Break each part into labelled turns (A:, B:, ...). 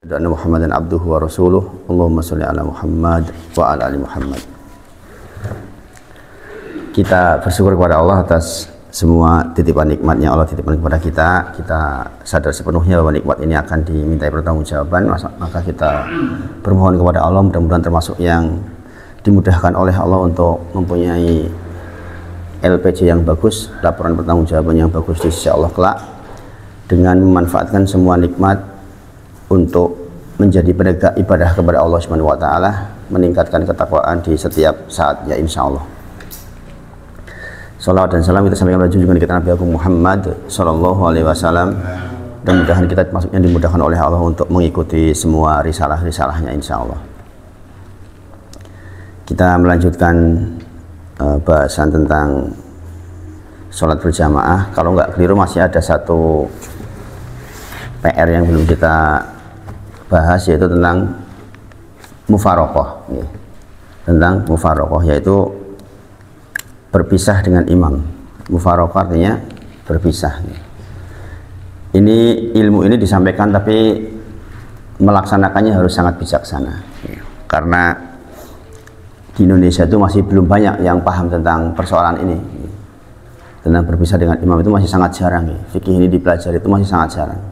A: Anna Muhammadan abduhu wa rasuluh. Allahumma sholli ala Muhammad wa ala ali Muhammad. Kita bersyukur kepada Allah atas semua titipan nikmatnya Allah titipkan kepada kita. Kita sadar sepenuhnya bahwa nikmat ini akan dimintai pertanggungjawaban. Maka kita bermohon kepada Allah mudah-mudahan termasuk yang dimudahkan oleh Allah untuk mempunyai LPG yang bagus, laporan pertanggungjawaban yang bagus di sisi Allah kelak, dengan memanfaatkan semua nikmat untuk menjadi penegak ibadah kepada Allah Subhanahu wa taala, meningkatkan ketakwaan di setiap saatnya insyaallah. Salawat dan salam kita sampaikan pada junjungan kita Nabi Agung Muhammad sallallahu alaihi wasallam, dan mudah-mudahan kita masuknya dimudahkan oleh Allah untuk mengikuti semua risalah-risalahnya insyaallah. Kita melanjutkan bahasan tentang sholat berjamaah. Kalau nggak keliru masih ada satu PR yang belum kita bahas, yaitu tentang mufarokoh, tentang mufarokoh, yaitu berpisah dengan imam. Mufarokoh artinya berpisah. Ini ilmu ini disampaikan, tapi melaksanakannya harus sangat bijaksana, karena di Indonesia itu masih belum banyak yang paham tentang persoalan ini. Tentang berpisah dengan imam itu masih sangat jarang. Fikih ini dipelajari itu masih sangat jarang.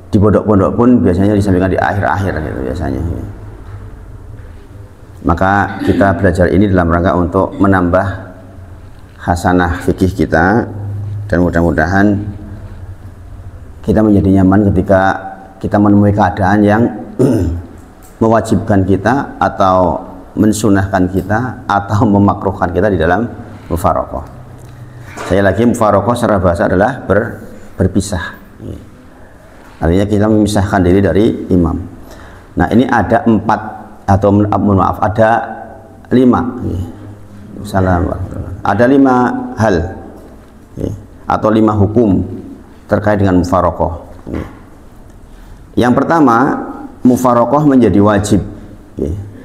A: Di pondok-pondok pun biasanya disampaikan di akhir-akhir gitu biasanya. Maka kita belajar ini dalam rangka untuk menambah hasanah fikih kita, dan mudah-mudahan kita menjadi nyaman ketika kita menemui keadaan yang mewajibkan kita atau mensunahkan kita atau memakruhkan kita di dalam mufarokoh. Saya lagi, mufarokoh secara bahasa adalah berpisah. Artinya kita memisahkan diri dari imam. Nah, ini ada 4 atau mohon maaf, ada 5. Ada 5 hal atau 5 hukum terkait dengan mufarokoh. Yang pertama, mufarokoh menjadi wajib.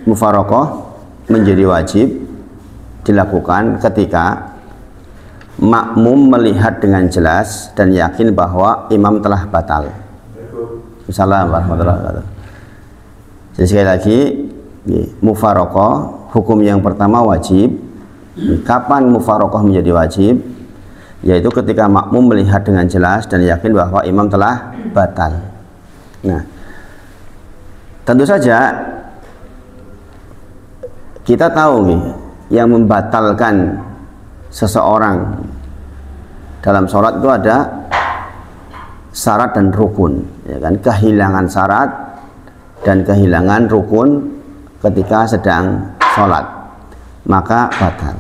A: Mufarokoh menjadi wajib dilakukan ketika makmum melihat dengan jelas dan yakin bahwa imam telah batal. Assalamualaikum warahmatullahi wabarakatuh. Jadi sekali lagi, mufarokoh hukum yang pertama wajib. Kapan mufarokoh menjadi wajib? Yaitu ketika makmum melihat dengan jelas dan yakin bahwa imam telah batal. Nah, tentu saja kita tahu yang membatalkan seseorang dalam sholat itu ada syarat dan rukun, ya kan? Kehilangan syarat dan kehilangan rukun ketika sedang sholat, maka batal.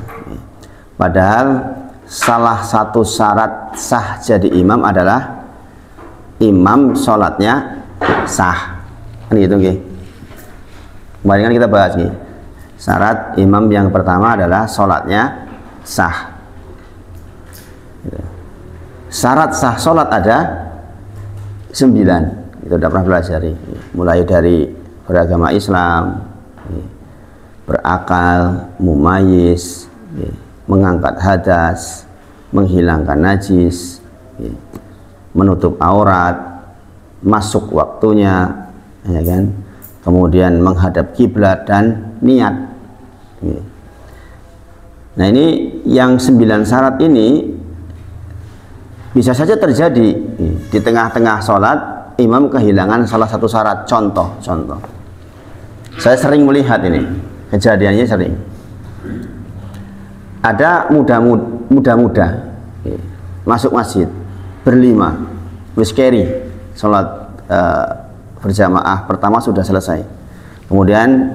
A: Padahal salah satu syarat sah jadi imam adalah imam sholatnya sah, kan gitu nggih. Kemarin kan kita bahas nih, syarat imam yang pertama adalah sholatnya sah. Syarat sah sholat ada 9, itu sudah pernah pelajari, mulai dari beragama Islam, berakal, mumayyiz, mengangkat hadas, menghilangkan najis, menutup aurat, masuk waktunya, ya kan? Kemudian menghadap kiblat dan niat. Nah, ini yang 9 syarat ini bisa saja terjadi di tengah-tengah sholat imam kehilangan salah satu syarat. Contoh, saya sering melihat ini, kejadiannya sering. Ada muda-muda masuk masjid berlima, wiskeri, sholat berjamaah pertama sudah selesai. Kemudian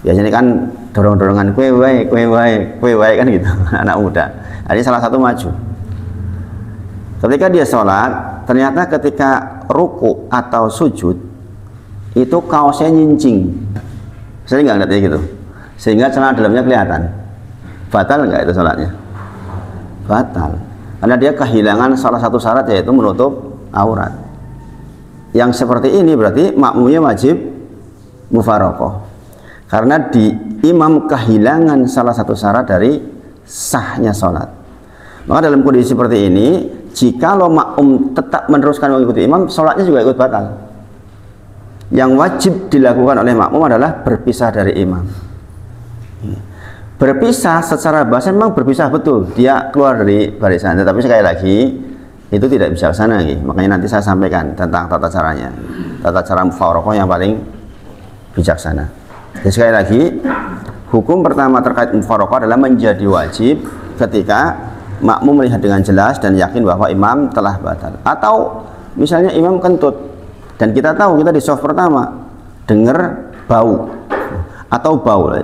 A: biasanya kan dorong-dorongan, kue wae kan gitu, anak muda. Jadi salah satu maju. Ketika dia sholat, ternyata ketika ruku atau sujud itu kaosnya nyincing. Saya nggak ngerti gitu, sehingga celana dalamnya kelihatan. Batal nggak itu sholatnya? Batal, karena dia kehilangan salah satu syarat, yaitu menutup aurat. Yang seperti ini berarti makmumnya wajib mufarokoh, karena di imam kehilangan salah satu syarat dari sahnya sholat. Maka dalam kondisi seperti ini, jikalau makmum tetap meneruskan mengikuti imam, sholatnya juga ikut batal. Yang wajib dilakukan oleh makmum adalah berpisah dari imam. Berpisah secara bahasa memang berpisah betul, dia keluar dari barisan, tetapi sekali lagi itu tidak bijaksana gitu. Makanya nanti saya sampaikan tentang tata caranya, tata cara mufaroqah yang paling bijaksana. Jadi sekali lagi, hukum pertama terkait mufaroqah adalah menjadi wajib ketika makmum melihat dengan jelas dan yakin bahwa imam telah batal. Atau misalnya imam kentut dan kita tahu, kita di soft pertama dengar bau atau bau.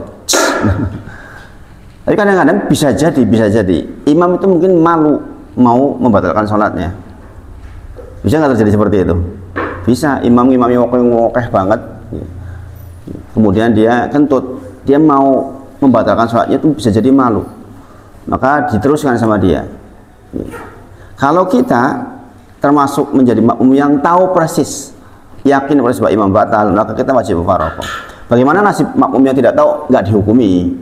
A: Tapi kadang-kadang bisa jadi imam itu mungkin malu mau membatalkan sholatnya. Bisa nggak terjadi seperti itu? Bisa. Imamnya ngokeh banget, kemudian dia kentut, dia mau membatalkan sholatnya, itu bisa jadi malu, maka diteruskan sama dia. Kalau kita termasuk menjadi makmum yang tahu persis, yakin persis bahwa imam batal, maka kita wajib mufaroqah. Bagaimana nasib makmum yang tidak tahu? Nggak dihukumi.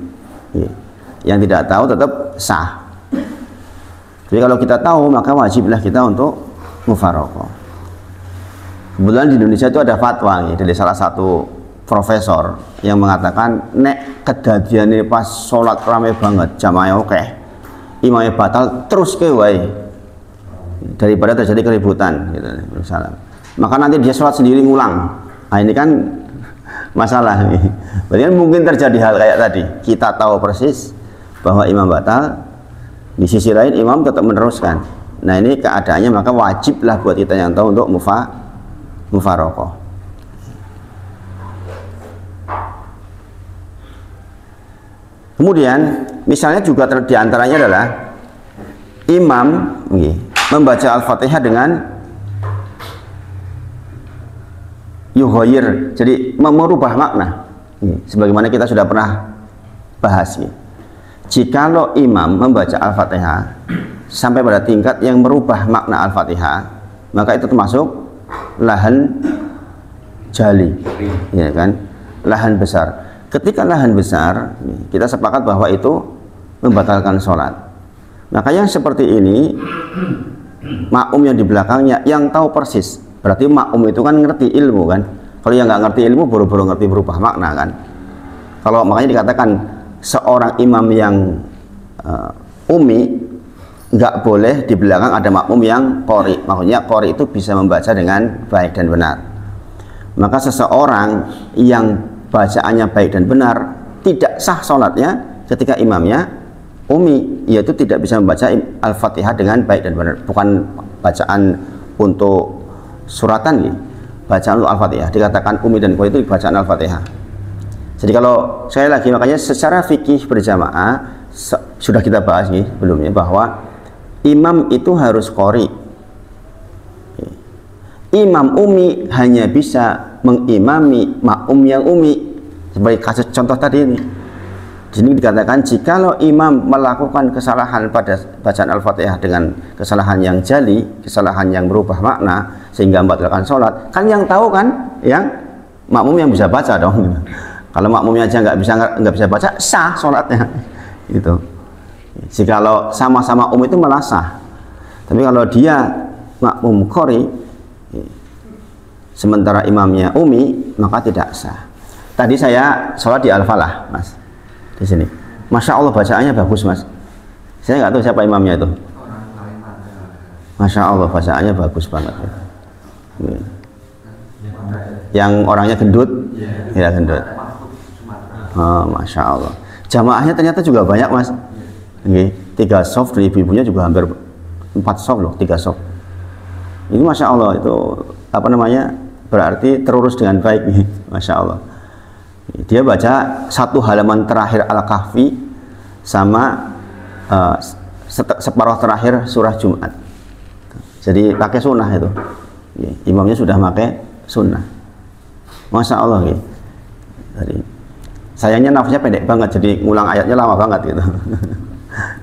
A: Yang tidak tahu tetap sah. Jadi kalau kita tahu, maka wajiblah kita untuk mufaroqah. Kebetulan di Indonesia itu ada fatwa dari salah satu profesor yang mengatakan, nek kedadian ini pas sholat rame banget, jamaah oke, imamnya batal, terus ke wae daripada terjadi keributan gitu, misalnya. Maka nanti dia sholat sendiri ngulang. Nah ini kan masalah nih. Berarti kan mungkin terjadi hal kayak tadi, kita tahu persis bahwa imam batal, di sisi lain imam tetap meneruskan. Nah ini keadaannya, maka wajiblah buat kita yang tahu untuk mufaroqah. Kemudian misalnya juga diantaranya adalah imam membaca Al-Fatihah dengan yughayir, jadi merubah makna. Sebagaimana kita sudah pernah bahas. Jikalau imam membaca Al-Fatihah sampai pada tingkat yang merubah makna Al-Fatihah, maka itu termasuk lahan jali, ya kan, lahan besar. Ketika lahan besar, kita sepakat bahwa itu membatalkan sholat. Maka yang seperti ini, makmum yang di belakangnya yang tahu persis, berarti makmum itu kan ngerti ilmu kan. Kalau yang nggak ngerti ilmu, baru-baru ngerti berubah makna kan. Kalau makanya dikatakan seorang imam yang umi nggak boleh di belakang ada makmum yang qori. Maksudnya qori itu bisa membaca dengan baik dan benar. Maka seseorang yang bacaannya baik dan benar tidak sah sholatnya ketika imamnya umi, yaitu tidak bisa membaca Al-Fatihah dengan baik dan benar. Bukan bacaan untuk suratan nih, bacaan untuk Al-Fatihah. Dikatakan umi dan qori itu bacaan Al-Fatihah. Jadi kalau saya lagi, makanya secara fikih berjamaah sudah kita bahas nih sebelumnya bahwa imam itu harus qori. Imam umi hanya bisa mengimami makmum yang umi. Sebagai kasus contoh tadi ini. Di sini dikatakan jikalau imam melakukan kesalahan pada bacaan Al-Fatihah dengan kesalahan yang jali, kesalahan yang berubah makna sehingga membatalkan sholat, kan yang tahu kan yang makmum yang bisa baca dong. Kalau makmumnya aja nggak bisa baca, sah sholatnya, gitu. Jikalau sama-sama itu malah sah. Tapi kalau dia makmum qori, sementara imamnya umi, maka tidak sah. Tadi saya sholat di Al-Falah, mas, di sini. Masya Allah bacaannya bagus, mas. Saya nggak tahu siapa imamnya itu. Masya Allah bacaannya bagus banget. Yang orangnya gendut, ya gendut. Oh, Masya Allah. Jamaahnya ternyata juga banyak, mas. 3 soft, ibu-ibunya juga hampir 4 soft loh, 3 soft. Ini Masya Allah, itu apa namanya, berarti terurus dengan baik nih, Masya Allah. Dia baca 1 halaman terakhir Al-Kahfi sama separuh terakhir surah Jumat. Jadi pakai sunnah itu. Imamnya sudah pakai sunnah. Masya Allah gitu. Sayangnya nafasnya pendek banget, jadi ngulang ayatnya lama banget gitu.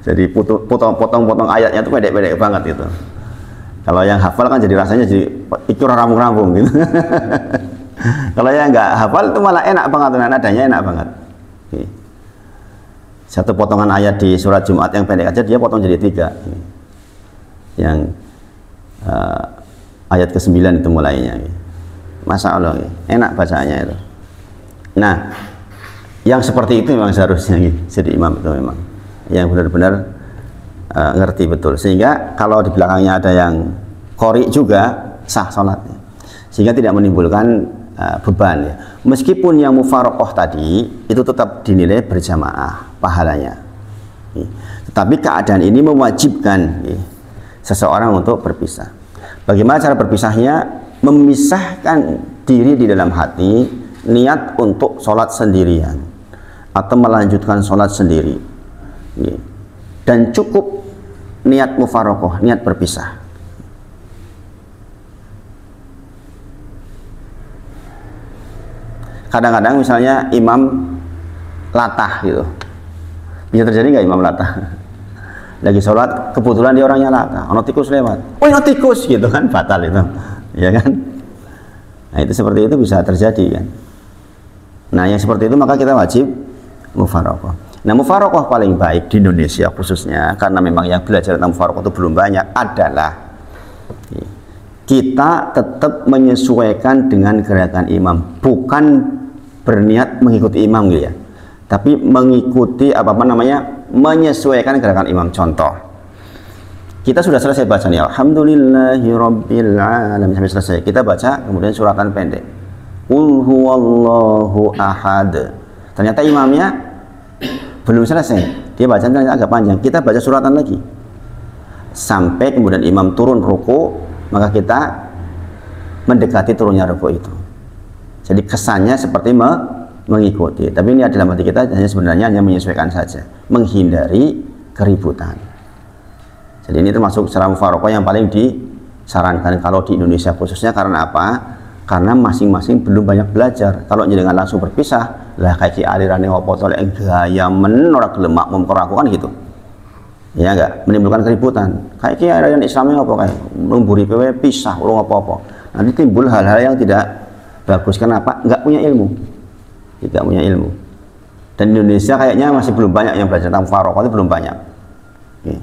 A: Jadi potong-potong ayatnya itu pendek-pendek banget gitu. Kalau yang hafal kan jadi rasanya jadi itu rambung-rambung gitu. Kalau yang nggak hafal itu malah enak banget, nadanya enak banget. Satu potongan ayat di surat Jumat yang pendek aja dia potong jadi 3. Yang ayat ke-9 itu mulainya. Masya Allah, enak bacaannya itu. Nah, yang seperti itu memang seharusnya jadi imam itu memang yang benar-benar ngerti betul, sehingga kalau di belakangnya ada yang qori juga sah sholatnya, sehingga tidak menimbulkan beban ya. Meskipun yang mufaroqoh tadi itu tetap dinilai berjamaah pahalanya, tetapi keadaan ini mewajibkan seseorang untuk berpisah. Bagaimana cara berpisahnya? Memisahkan diri di dalam hati, niat untuk sholat sendirian atau melanjutkan sholat sendiri, dan cukup niat mufaroqoh, niat berpisah. Kadang-kadang misalnya imam latah gitu, bisa terjadi nggak imam latah? Lagi sholat kebetulan dia orangnya latah, ono tikus lewat, oh ono tikus gitu kan, batal itu, ya kan? Nah itu seperti itu bisa terjadi kan. Nah yang seperti itu maka kita wajib mufaroqoh. Nah mufaroqoh paling baik di Indonesia khususnya, karena memang yang belajar tentang mufaroqoh itu belum banyak, adalah kita tetap menyesuaikan dengan gerakan imam, bukan berniat mengikuti imam gitu ya, tapi mengikuti apa namanya, menyesuaikan gerakan imam. Contoh, kita sudah selesai baca nih, alhamdulillahirabbil alamin sampai selesai, kita baca kemudian suratan pendek, qul huwallahu ahad. Ternyata imamnya belum selesai, dia baca ternyata agak panjang, kita baca suratan lagi sampai kemudian imam turun ruku, maka kita mendekati turunnya ruku itu. Jadi kesannya seperti mengikuti, tapi ini adalah hati kita sebenarnya hanya menyesuaikan saja, menghindari keributan. Jadi ini termasuk cara mufaroqoh yang paling disarankan kalau di Indonesia khususnya. Karena apa? Karena masing-masing belum banyak belajar. Kalau jenengan langsung berpisah, lah kayak alirannya opo tolek gaya menolak lemak memperlakukan gitu, ya enggak, menimbulkan keributan. Kayak aliran Islamnya apa kayak memburi PW pisah urung apa-apa. Nanti timbul hal-hal yang tidak bagus. Kenapa? Enggak punya ilmu, tidak punya ilmu. Dan Indonesia kayaknya masih belum banyak yang belajar tentang mufaroqoh, itu belum banyak. Oke.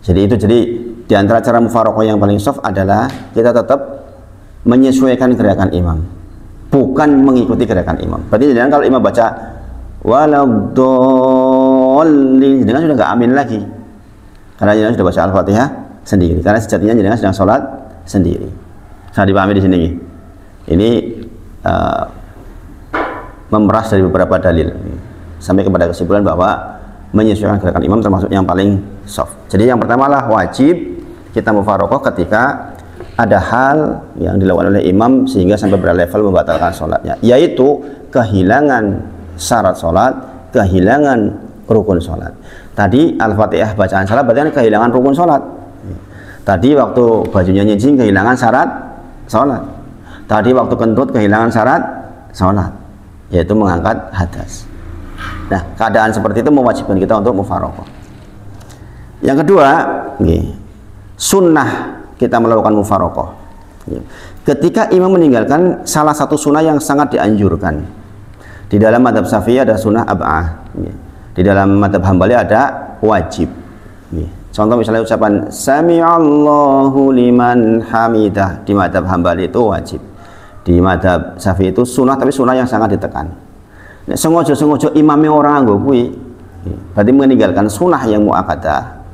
A: Jadi di antara cara mufaroqoh yang paling soft adalah kita tetap menyesuaikan gerakan imam, bukan mengikuti gerakan imam. Berarti jangan kalau imam baca waladhdallin, jangan sudah nggak amin lagi, karena jangan sudah baca Al-Fatihah sendiri. Karena sejatinya jangan sedang sholat sendiri. Saya dipahami di sini. Ini memeras dari beberapa dalil sampai kepada kesimpulan bahwa menyesuaikan gerakan imam termasuk yang paling soft. Jadi yang pertama lah wajib kita mufaroqoh ketika ada hal yang dilakukan oleh imam sehingga sampai berlevel membatalkan sholatnya, yaitu kehilangan syarat sholat, kehilangan rukun sholat. Tadi Al-Fatihah bacaan salah berarti kehilangan rukun sholat. Tadi waktu bajunya nyincing kehilangan syarat sholat. Tadi waktu kentut kehilangan syarat sholat, yaitu mengangkat hadas. Nah keadaan seperti itu mewajibkan kita untuk mufaroqoh. Yang kedua, sunnah kita melakukan mufaroqoh ketika imam meninggalkan salah satu sunnah yang sangat dianjurkan. Di dalam madhab Syafi'i ada sunnah ab'ah, di dalam madhab Hambali ada wajib. Contoh misalnya ucapan sami'allahu liman hamidah, di madhab Hambali itu wajib, di madhab Syafi'i itu sunnah, tapi sunnah yang sangat ditekan. Sengojo imamnya orang anggo kuwi berarti meninggalkan sunnah yang muakkadah,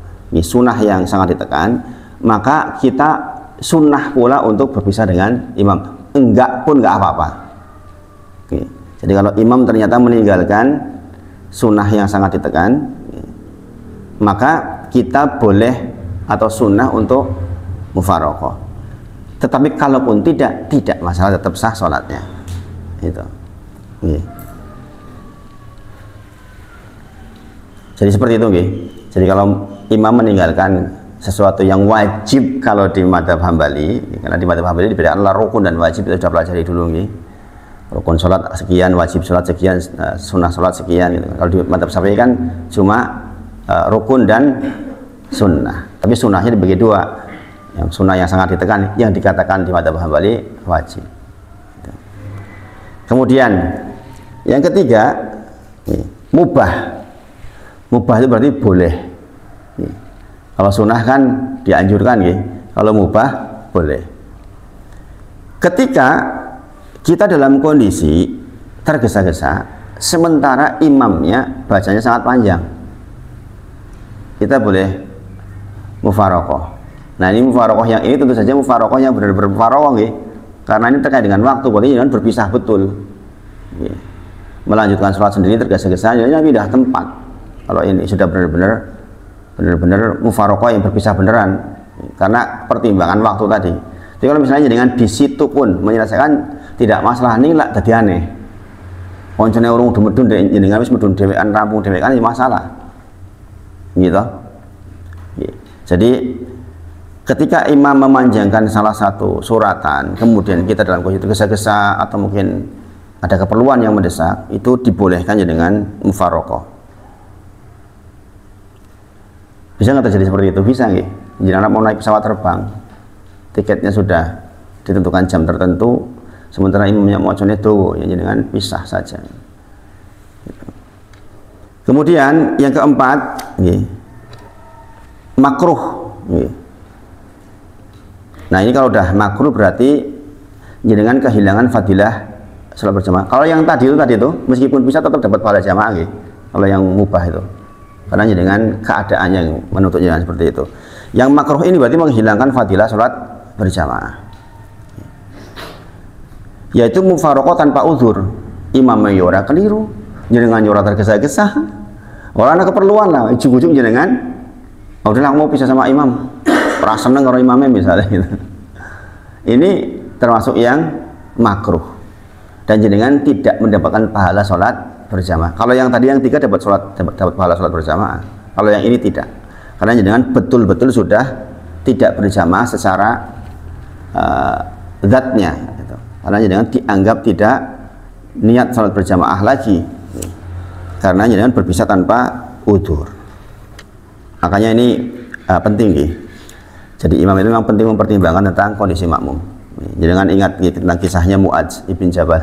A: sunnah yang sangat ditekan. Maka kita sunnah pula untuk berpisah dengan imam, enggak pun enggak apa-apa. Jadi kalau imam ternyata meninggalkan sunnah yang sangat ditekan, maka kita boleh atau sunnah untuk mufaroqoh. Tetapi kalaupun tidak masalah, tetap sah sholatnya. Itu. Jadi seperti itu, jadi kalau imam meninggalkan sesuatu yang wajib kalau di madhab Hambali, karena di madhab Hambali dibedakan adalah rukun dan wajib, kita sudah pelajari dulu rukun sholat sekian, wajib sholat sekian, sunnah sholat sekian gitu. Kalau di madhab Syafi'i kan cuma rukun dan sunnah, tapi sunnahnya dibagi dua, yang sunnah yang sangat ditekan, yang dikatakan di madhab Hambali wajib. Kemudian yang ketiga, mubah. Mubah itu berarti boleh. Kalau sunnah kan dianjurkan, Kalau mubah boleh. Ketika kita dalam kondisi tergesa-gesa, sementara imamnya bacanya sangat panjang, kita boleh mufarokoh. Nah ini mufarokoh yang ini tentu saja mufarokoh yang benar-benar mufarokoh, karena ini terkait dengan waktu, berarti jangan berpisah betul. Melanjutkan sholat sendiri tergesa-gesa, jadi pindah tempat. Kalau ini sudah benar-benar mufarokoh yang berpisah beneran, karena pertimbangan waktu tadi. Jadi kalau misalnya dengan di situ pun menyelesaikan tidak masalah, ini lah jadi aneh. Oncone urung medun jenengan wis medun dhewean rampung dhewean ya masalah. Gitu. Jadi ketika imam memanjangkan salah satu suratan, kemudian kita dalam kondisi tergesa-gesa atau mungkin ada keperluan yang mendesak, itu dibolehkan ya dengan mufarokoh. Bisa nggak terjadi seperti itu? Bisa nggih. Jenengan mau naik pesawat terbang, tiketnya sudah ditentukan jam tertentu, sementara imamnya mau macane dawa, ya jenengan pisah saja. Kemudian yang keempat, makruh. Nah ini kalau udah makruh berarti jenengan kehilangan fadilah sholat berjamaah. Kalau yang tadi itu meskipun bisa tetap dapat pahala jamaah, kalau yang mubah itu, karena dengan keadaan yang menuntut jalan seperti itu. Yang makruh ini berarti menghilangkan fadilah sholat berjamaah, yaitu mufarokoh tanpa uzur. Imamnya yora keliru, jenengan yora tergesa-gesa, orang ada keperluan lah, ujung-ujung jenengan udahlah mau pisah sama imam, perasa seneng kalau imamnya misalnya gitu. Ini termasuk yang makruh dan jenengan tidak mendapatkan pahala sholat berjamaah. Kalau yang tadi yang tiga dapat pahala sholat berjamaah, kalau yang ini tidak, karena jenengan betul-betul sudah tidak berjamaah secara zatnya, gitu. Karena jenengan dianggap tidak niat sholat berjamaah lagi, karena jenengan berpisah tanpa udzur. Makanya ini penting, jadi imam itu memang penting mempertimbangkan tentang kondisi makmum. Jangan ingat tentang kisahnya Mu'adz ibn Jabal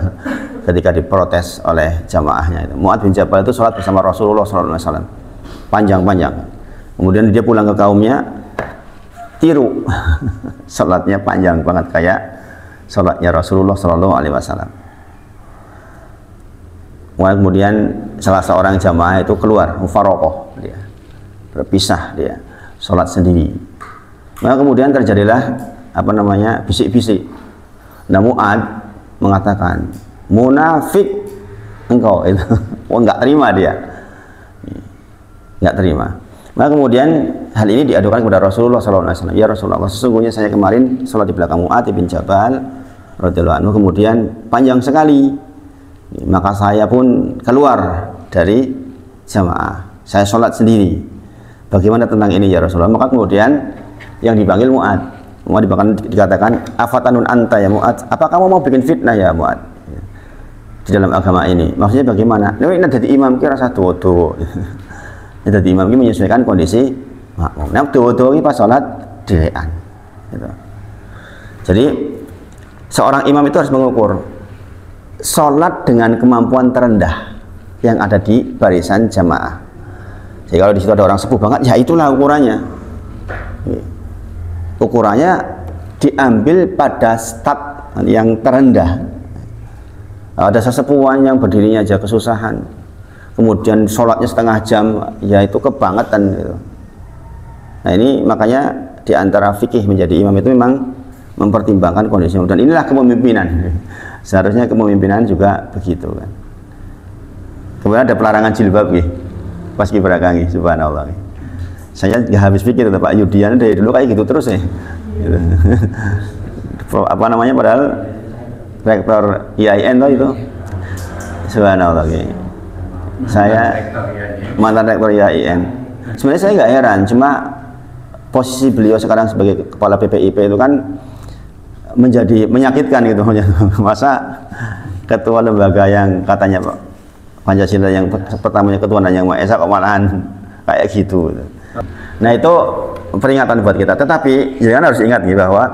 A: ketika diprotes oleh jamaahnya itu. Mu'adz bin Jabal itu sholat bersama Rasulullah SAW panjang-panjang, kemudian dia pulang ke kaumnya, tiru sholatnya panjang banget kayak sholatnya Rasulullah SAW. Kemudian salah seorang jamaah itu keluar mufarokoh, dia berpisah, dia sholat sendiri. Maka kemudian terjadilah bisik-bisik. Nah Mu'adz mengatakan, munafik engkau itu. Nggak terima dia, nggak terima. Maka kemudian hal ini diadukan kepada Rasulullah SAW. Ya Rasulullah, sesungguhnya saya kemarin sholat di belakang Mu'adz bin Jabal radhiyallahu anhu, kemudian panjang sekali, maka saya pun keluar dari jamaah, saya sholat sendiri. Bagaimana tentang ini ya Rasulullah? Maka kemudian yang dipanggil Mu'adz, dikatakan, afatanun anta ya Mu'adz, apa kamu mau bikin fitnah ya Mu'adz di dalam agama ini? Maksudnya bagaimana? Ini jadi imam kira satu tuh. Jadi imam ini menyesuaikan kondisi makmum. Nah tuh ini pas sholat dewean, gitu. Jadi seorang imam itu harus mengukur sholat dengan kemampuan terendah yang ada di barisan jamaah. Jadi kalau di situ ada orang sepuh banget, ya itulah ukurannya. Ukurannya diambil pada stat yang terendah. Ada sesepuhan yang berdirinya aja kesusahan, kemudian sholatnya setengah jam, ya itu kebangetan gitu. Nah ini makanya diantara fikih menjadi imam itu memang mempertimbangkan kondisi, dan inilah kepemimpinan. Seharusnya kepemimpinan juga begitu kan. Kemudian ada pelarangan jilbab pas kibraka, subhanallah. Saya nggak habis pikir Pak Yudian dari dulu kayak gitu terus ya. Gitu. Padahal rektor IAIN itu, subhanallah. Saya mantan rektor IAIN. Sebenarnya saya nggak heran, cuma posisi beliau sekarang sebagai kepala PPIP itu kan menjadi menyakitkan gitu. Masa ketua lembaga yang katanya Pancasila yang pertamanya ketuhanan yang Maha Esa kok malahan kayak gitu. Nah itu peringatan buat kita. Tetapi jangan harus ingat bahwa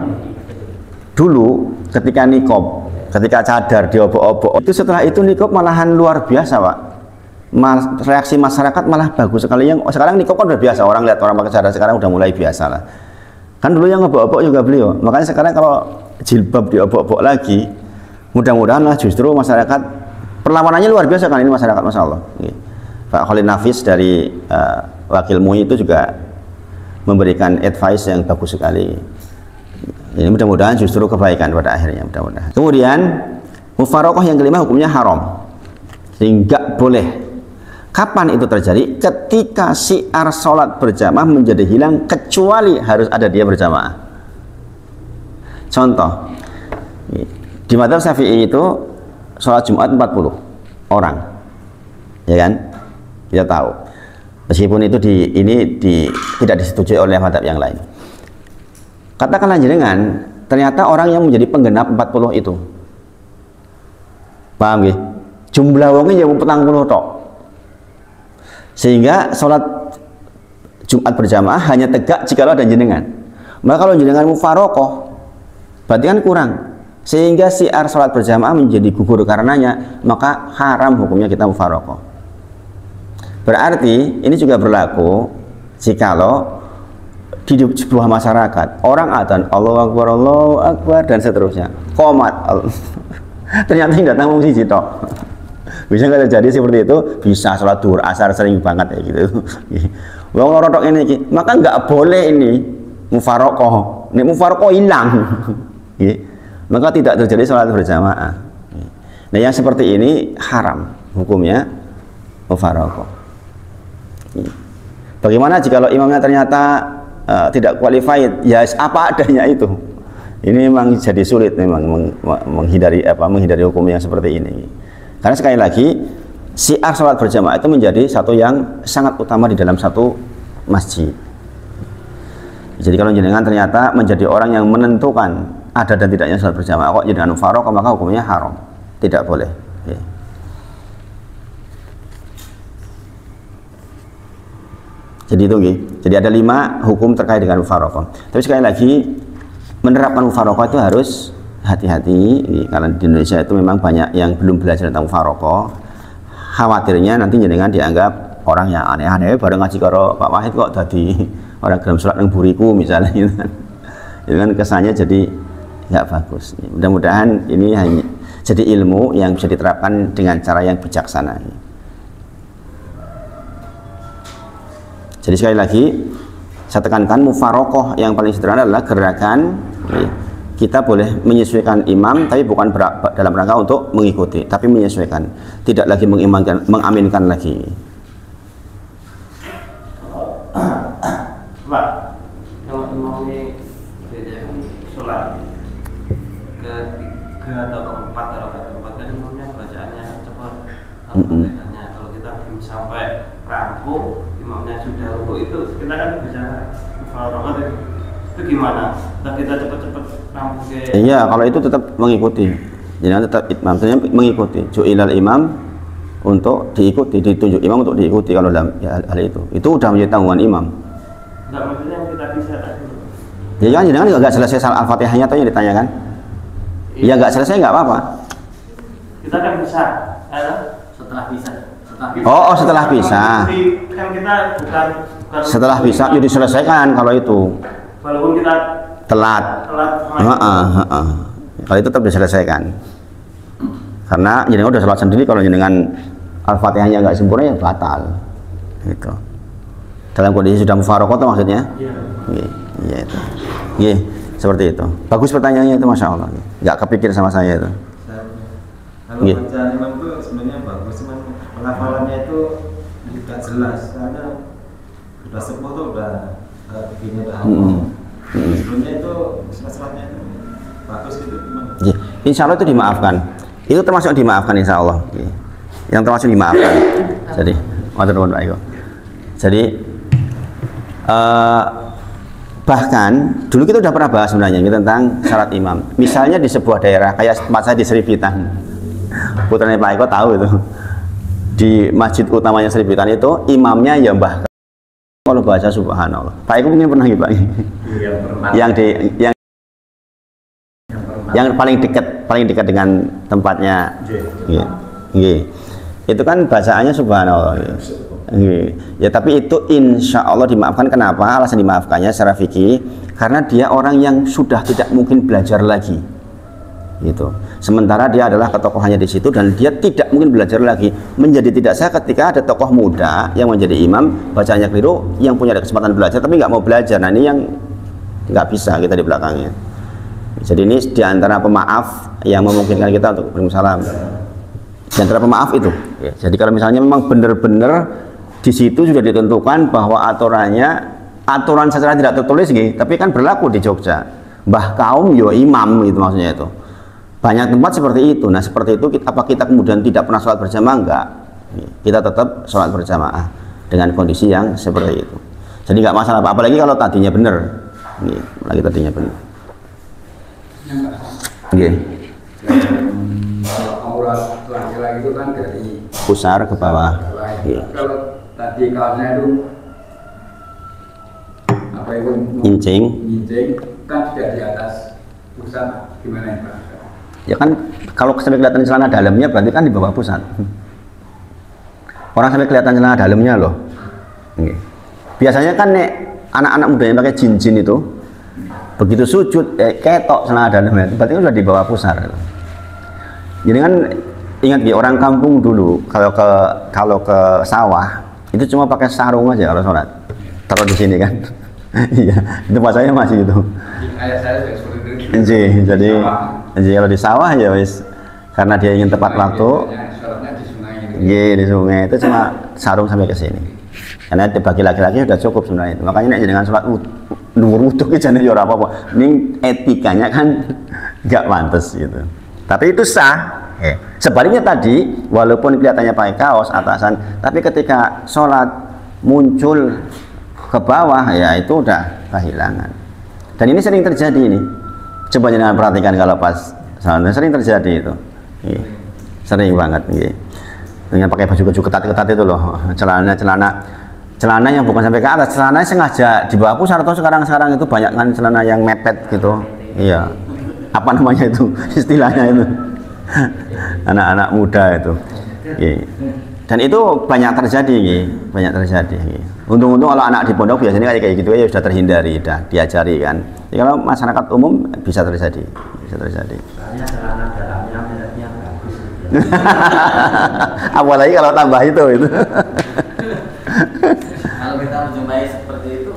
A: dulu ketika nikob, ketika cadar diobok-obok, itu setelah itu nikob malahan luar biasa Pak. Reaksi masyarakat malah bagus sekali. Yang sekarang nikob kan udah biasa, orang lihat orang pakai cadar sekarang udah mulai biasa lah. Kan dulu yang ngebok-bok juga beliau. Makanya sekarang kalau jilbab diobok-obok lagi, mudah-mudahan lah justru masyarakat perlawanannya luar biasa kan ini masyarakat, masya Allah. Pak Khalid Nafis dari Wakil MUI itu juga memberikan advice yang bagus sekali. Ini mudah-mudahan justru kebaikan pada akhirnya, mudah-mudahan. Kemudian mufarokoh yang kelima hukumnya haram, sehingga boleh. Kapan itu terjadi? Ketika syiar sholat berjamaah menjadi hilang kecuali harus ada dia berjamaah. Contoh, di madzhab Syafi'i itu sholat Jumat 40 orang, ya kan? Kita tahu. Meskipun itu tidak disetujui oleh madzhab yang lain. Katakanlah jenengan, ternyata orang yang menjadi penggenap 40 itu, paham gak? Jumlah wongnya yang 40 tok. Sehingga sholat Jumat berjamaah hanya tegak jika ada jenengan. Maka kalau jenengan mufarokoh, berarti kan kurang. Sehingga syiar sholat berjamaah menjadi gugur karenanya, maka haram hukumnya kita mufarokoh. Berarti ini juga berlaku jikalau di sebuah masyarakat orang adzan Allahu Akbar dan seterusnya, qomat ternyata yang datang musisi tok. Bisa nggak terjadi seperti itu? Bisa, sholat duhur asar sering banget ya gitu. Wong lorotok ini, maka nggak boleh ini mufarokoh. Ini mufarokoh hilang, maka tidak terjadi sholat berjamaah. Nah yang seperti ini haram hukumnya mufarokoh. Bagaimana jika imamnya ternyata tidak qualified? Ya apa adanya itu. Ini memang jadi sulit memang menghindari hukum yang seperti ini. Karena sekali lagi syiar sholat berjamaah itu menjadi satu yang sangat utama di dalam satu masjid. Jadi kalau jenengan ternyata menjadi orang yang menentukan ada dan tidaknya sholat berjamaah kok jenengan mufaroqah, maka hukumnya haram, tidak boleh. Ya. Jadi itu, jadi ada 5 hukum terkait dengan mufaroqah. Tapi sekali lagi menerapkan mufaroqah itu harus hati-hati, karena di Indonesia itu memang banyak yang belum belajar tentang mufaroqah. Khawatirnya nanti jenengan dianggap orang yang aneh-aneh, bareng ngaji karo Pak Wahid kok tadi orang dalam sholat yang buriku misalnya gitu kan. Itu kan kesannya jadi nggak bagus. Mudah-mudahan ini hanya jadi ilmu yang bisa diterapkan dengan cara yang bijaksana. Jadi sekali lagi saya tekankan, mufaroqah yang paling sederhana adalah gerakan kita boleh menyesuaikan imam, tapi bukan dalam rangka untuk mengikuti, tapi menyesuaikan, tidak lagi mengaminkan lagi.
B: Pak, kalau imamnya beda sholat ke atau keempat kan imamnya bacaannya cepat, kalau kita belum sampai rampung, imamnya sudah ruku, itu kita kan bisa mufaroqah itu gimana? Kita cepat-cepat rampung ke...
A: Iya, kalau itu tetap mengikuti. Jadi tetap maksudnya mengikuti. Ju'ilal imam untuk diikuti, ditunjuk imam untuk diikuti kalau dalam hal itu. Itu udah menjadi tanggungan imam.
B: Enggak, maksudnya yang kita bisa tadi.
A: Jadi kan jangan nggak selesai salat Al-Fatihahnya atau yang ditanyakan? Iya, nggak selesai nggak apa-apa.
B: Kita kan bisa,
C: setelah bisa.
A: Oh, setelah bisa.
B: Kan kita bukan
A: setelah bisa jadi diselesaikan kalau itu.
B: Walaupun kita
A: telat. Kalau itu tetap diselesaikan. Karena jenengan udah sholat sendiri, kalau jenengan Al-Fatihahnya nggak sempurna ya batal. Gitu. Dalam kondisi sudah mufaroqah itu maksudnya? Iya itu. Iya, seperti itu. Bagus pertanyaannya itu, masya Allah. Nggak kepikir sama saya itu.
D: Kalau bacaan imam itu sebenarnya bagus, cuman penghafalannya itu tidak jelas karena sudah sepuh tuh udah begini udah sebelumnya itu surat-suratnya itu bagus gitu gimana?
A: Ya, insya Allah itu dimaafkan. Itu termasuk dimaafkan insya Allah. Ya. Yang termasuk dimaafkan. Jadi, jadi bahkan dulu kita udah pernah bahas sebenarnya tentang syarat imam. Misalnya di sebuah daerah kayak tempat saya di Seripitan, putranya Pak Eko tahu itu, di masjid utamanya Seripitan itu imamnya ya Mbah kalau baca subhanallah. Pak Eko mungkin pernah gitu Pak. Yang paling dekat dengan tempatnya. Itu kan bacaannya subhanallah. Ya, tapi itu insya Allah dimaafkan. Kenapa? Alasan dimaafkannya secara fikih, Karena dia orang yang sudah tidak mungkin belajar lagi. Gitu. Sementara dia adalah ketokohannya di situ dan dia tidak mungkin belajar lagi. Menjadi tidak sah ketika ada tokoh muda yang menjadi imam, bacanya keliru, yang punya kesempatan belajar tapi nggak mau belajar. Nah ini yang nggak bisa kita di belakangnya. Jadi ini diantara pemaaf yang memungkinkan kita untuk bersalam. Diantara pemaaf itu. Ya, jadi kalau misalnya memang benar-benar di situ sudah ditentukan bahwa aturan secara tidak tertulis, gitu, tapi kan berlaku di Jogja. Mbah kaum yo imam itu maksudnya itu. Banyak tempat seperti itu. Nah seperti itu apa kita kemudian tidak pernah sholat berjamaah? Enggak. Kita tetap sholat berjamaah dengan kondisi yang seperti itu. Jadi nggak masalah. Apalagi kalau tadinya benar. Lagi tadinya benar. Iya.
E: Aurat laki-laki itu kan dari
A: pusar ke bawah. Iya.
E: Kalau tadi kaosnya itu apa itu?
A: Incing
E: kan sudah di atas pusat, gimana ya Pak?
A: Ya kan kalau sampai kelihatan celana dalamnya berarti kan di bawah pusat. Orang sampai kelihatan celana dalamnya loh. Oke. Biasanya kan nek anak-anak muda yang pakai cincin itu begitu sujud ketok celana dalamnya, berarti kan sudah di bawah pusar. Jadi kan ingat ya orang kampung dulu kalau ke sawah itu cuma pakai sarung aja kalau sholat. Taruh di sini kan. Iya, itu pasanya masih itu.
E: Ayah saya seperti itu.
A: Jadi kalau di sawah ya wis karena dia ingin tepat waktu. Iya di sungai itu cuma sarung sampai ke sini. Karena bagi laki-laki sudah cukup sebenarnya itu. Makanya nek dengan sholat dhuwur wudu ki jane ya ora apa-apa. Ning etikanya kan enggak pantas gitu. Tapi itu sah. Sebaliknya tadi walaupun kelihatannya pakai kaos atasan, tapi ketika sholat muncul ke bawah ya itu udah kehilangan. Dan ini sering terjadi ini. Coba jangan perhatikan kalau pas sholat sering terjadi itu. Sering banget dengan pakai baju ketat-ketat itu loh, celana yang bukan sampai ke atas, celana sengaja di bawah pusar. Atau sekarang itu banyak kan celana yang mepet gitu. Iya, apa namanya itu istilahnya itu anak-anak muda itu. Dan itu banyak terjadi. Untung-untung kalau anak di pondok biasanya kayak gitu ya sudah terhindari, sudah diajari kan. Jadi kalau masyarakat umum bisa terjadi.
C: Soalnya celana dalamnya mereknya bagus.
A: Apalagi kalau tambah itu.
C: Kalau kita menjumpai seperti itu,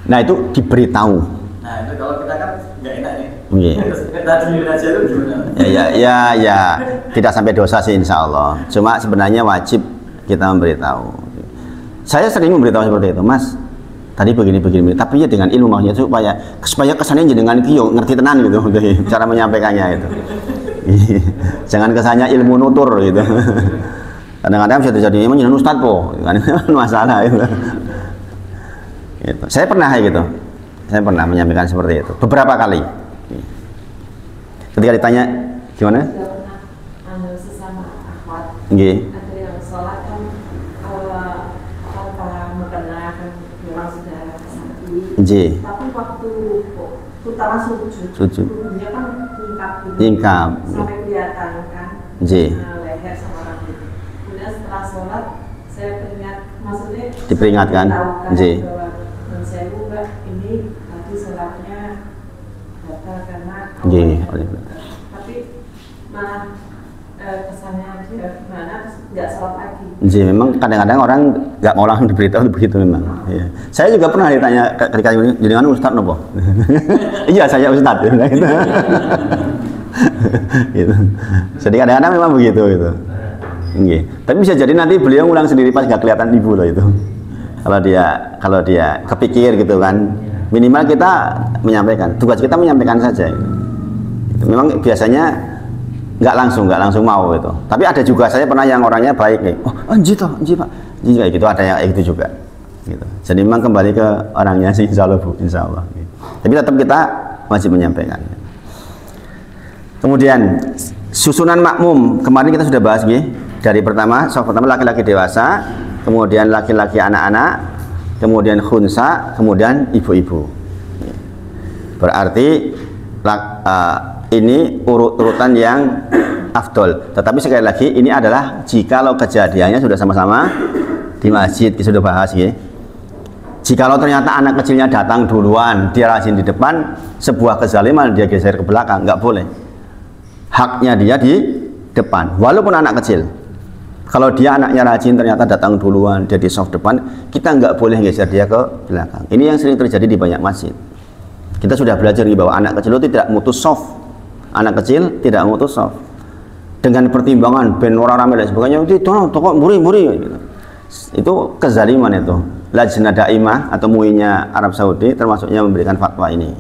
A: Nah itu diberitahu.
C: nah itu kalau kita kan nggak enak nih.
A: Iya.
C: Kita dulu aja itu gimana?
A: Ya, tidak sampai dosa sih insya Allah. Cuma sebenarnya wajib kita memberitahu. Saya sering memberitahu seperti itu, Mas. Tadi begini, tapi ya dengan ilmu maksudnya supaya kesannya dengan kyo ngerti tenan gitu, cara menyampaikannya itu. Jangan kesannya ilmu nutur gitu. Kadang-kadang bisa terjadi emang jadi ustad po, kan masalah itu. Gitu. Saya pernah menyampaikan seperti itu beberapa kali. Ketika ditanya gimana?
F: Sesama akhwat.
A: Nggih.
F: Ada yang sholat kan tanpa mengenalkan memang sudah sakit.
A: Nggih.
F: Tapi waktu utama sujud. Tubuhnya kan
A: Tingkap.
F: sampai kelihatan kan.
A: Nggih.
F: Leher sama rambut. Kemudian setelah sholat saya maksudnya
A: Diperingatkan. Nggih.
F: Dan saya juga ini tadi sholatnya batal karena
A: Nggih.
F: tapi malah kesannya dia gimana nggak sholat lagi.
A: Jadi memang kadang-kadang orang nggak mau langsung diberitahu begitu memang. Ya. Saya juga pernah ditanya ketika ini, jadi kan Ustadz nopo? Iya saya Ustadz. Gitu. Jadi kadang-kadang memang begitu itu. Tapi bisa jadi nanti beliau ngulang sendiri pas nggak kelihatan ibu loh itu. Kalau dia kepikir gitu kan, minimal kita menyampaikan. Tugas kita menyampaikan saja. Gitu. Memang biasanya nggak langsung mau gitu. Tapi ada juga saya pernah yang orangnya baik nih. Oh, anjir Pak. Kayak gitu ada yang itu juga. Gitu. Jadi memang kembali ke orangnya sih insya Allah Bu, insya Allah. Gitu. Tapi tetap kita wajib menyampaikan. Kemudian susunan makmum kemarin kita sudah bahas nih. Dari pertama laki-laki dewasa, kemudian laki-laki anak-anak, kemudian khunsa, kemudian ibu-ibu. Berarti ini urut-urutan yang afdol. Tetapi sekali lagi ini adalah jikalau kejadiannya sudah sama-sama di masjid, kita sudah bahas ya. Jikalau ternyata anak kecilnya datang duluan, dia rajin di depan, sebuah kezaliman dia geser ke belakang, nggak boleh. Haknya dia di depan, walaupun anak kecil. Kalau dia anaknya rajin ternyata datang duluan, dia di soft depan, kita nggak boleh geser dia ke belakang. Ini yang sering terjadi di banyak masjid. Kita sudah belajar nih bahwa anak kecil itu tidak mutus soft. Anak kecil tidak mutus soft. Dengan pertimbangan ben orang ramai dan sebagainya, itu toko muri gitu. Itu kezaliman itu. Lajnah Daimah atau MUI-nya Arab Saudi termasuknya memberikan fatwa ini.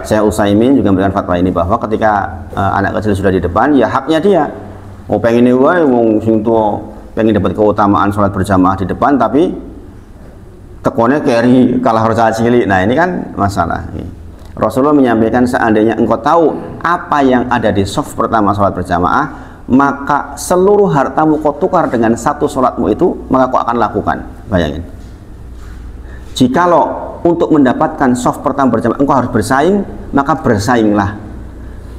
A: Syekh Utsaimin juga memberikan fatwa ini bahwa ketika anak kecil sudah di depan, ya haknya dia. Oh pengen ini wae wong sing tuwa pengen dapat keutamaan sholat berjamaah di depan, tapi tekone keri kalah rasa cilik. Nah ini kan masalah. Rasulullah menyampaikan seandainya engkau tahu apa yang ada di saf pertama sholat berjamaah, maka seluruh hartamu kau tukar dengan satu sholatmu itu, maka kau akan lakukan. Bayangin, jikalau untuk mendapatkan saf pertama berjamaah engkau harus bersaing, maka bersainglah.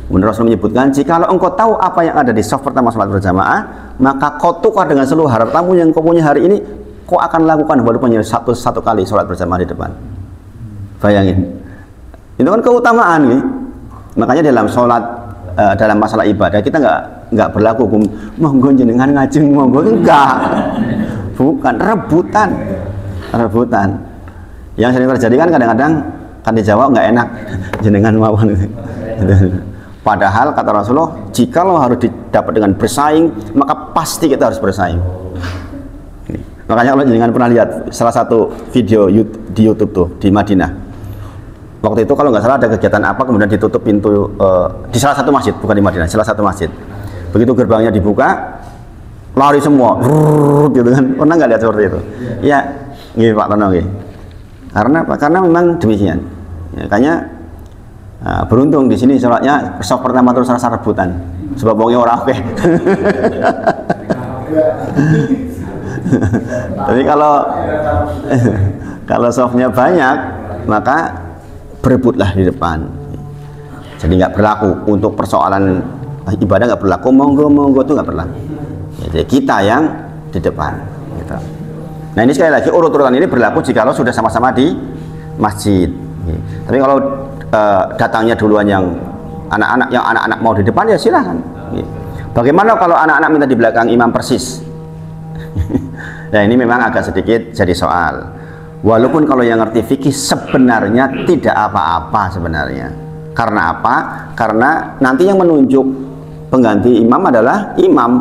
A: Menurut Rasul menyebutkan, jikalau engkau tahu apa yang ada di saf pertama sholat berjamaah, maka kau tukar dengan seluruh hartamu yang kau punya hari ini, kau akan lakukan walaupun hanya satu kali sholat berjamaah di depan. Bayangin, itu kan keutamaan nih. Makanya dalam sholat, dalam masalah ibadah kita nggak berlaku hukum monggo jenengan ngajeng monggo, enggak. Bukan, rebutan. Yang sering terjadi kan kadang-kadang kan dijawab nggak enak, jenengan mawon. Padahal kata Rasulullah, jikalau harus didapat dengan bersaing, maka pasti kita harus bersaing. Makanya kalau jenengan pernah lihat salah satu video di YouTube tuh di Madinah, waktu itu kalau nggak salah ada kegiatan apa, kemudian ditutup pintu di salah satu masjid, bukan di Madinah, salah satu masjid. Begitu gerbangnya dibuka, lari semua, gitu kan? Pernah nggak lihat seperti itu? Ya, gini Pak Tono, gini. Karena apa? Karena memang demikian. Ya, makanya beruntung di sini sholatnya saf pertama terus rasa rebutan, sebab wongnya orang oke. Tapi kalau safnya banyak, maka berebutlah di depan. Jadi nggak berlaku untuk persoalan ibadah, nggak berlaku monggo itu nggak berlaku. Jadi kita yang di depan gitu. Nah ini sekali lagi urut-urutan ini berlaku jikalau sudah sama-sama di masjid. Tapi kalau datangnya duluan yang anak-anak mau di depan, ya silahkan. Bagaimana kalau anak-anak minta di belakang imam persis? Nah ini memang agak sedikit jadi soal. Walaupun kalau yang ngerti fikih sebenarnya tidak apa-apa sebenarnya. Karena apa? Karena nanti yang menunjuk pengganti imam adalah imam.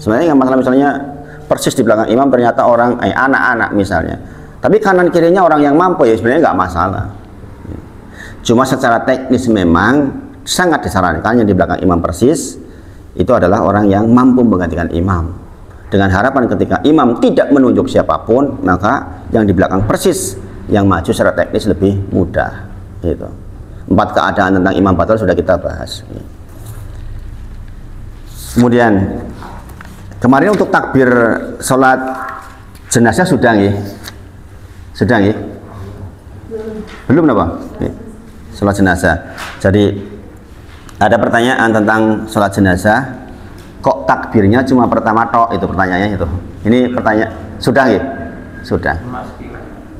A: Sebenarnya masalah misalnya persis di belakang imam ternyata orang anak-anak misalnya, tapi kanan kirinya orang yang mampu, ya sebenarnya nggak masalah. Cuma secara teknis memang sangat disarankan yang di belakang imam persis itu adalah orang yang mampu menggantikan imam, dengan harapan ketika imam tidak menunjuk siapapun, maka yang di belakang persis yang maju secara teknis lebih mudah gitu. 4 keadaan tentang imam batal sudah kita bahas. Kemudian kemarin untuk takbir sholat jenazah sudah nggih? Sudah nggih? Belum apa? Sholat jenazah. Jadi ada pertanyaan tentang sholat jenazah, kok takbirnya cuma pertama tok, itu pertanyaannya itu. Ini pertanyaan sudah nggih? Sudah.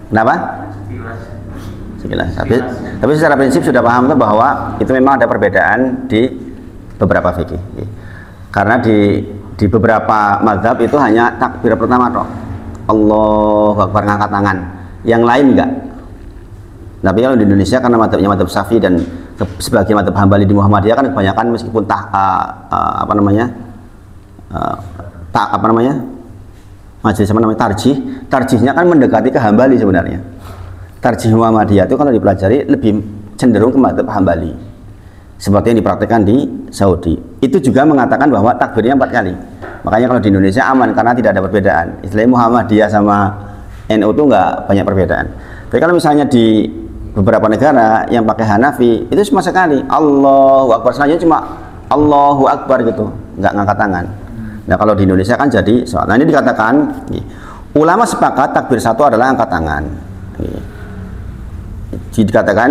A: Kenapa? Sekilas. Tapi secara prinsip sudah paham tuh bahwa itu memang ada perbedaan di beberapa fikih. Karena di beberapa mazhab itu hanya takbir pertama toh, Allahu Akbar, ngangkat tangan, yang lain enggak. Tapi kalau di Indonesia karena mazhabnya mazhab Syafi'i dan sebagian mazhab Hambali di Muhammadiyah kan kebanyakan meskipun tarjihnya kan mendekati ke Hambali sebenarnya. Tarjih Muhammadiyah itu kalau dipelajari lebih cenderung ke mazhab Hambali, seperti yang dipraktikkan di Saudi. Itu juga mengatakan bahwa takbirnya 4 kali. Makanya kalau di Indonesia aman karena tidak ada perbedaan. Istilahnya Muhammadiyah sama NU itu nggak banyak perbedaan. Tapi kalau misalnya di beberapa negara yang pakai Hanafi itu cuma sekali Allahu Akbar, selanjutnya cuma Allahu Akbar gitu, nggak ngangkat tangan. Nah kalau di Indonesia kan jadi soal. Nah ini dikatakan ulama sepakat takbir 1 adalah angkat tangan. Jadi dikatakan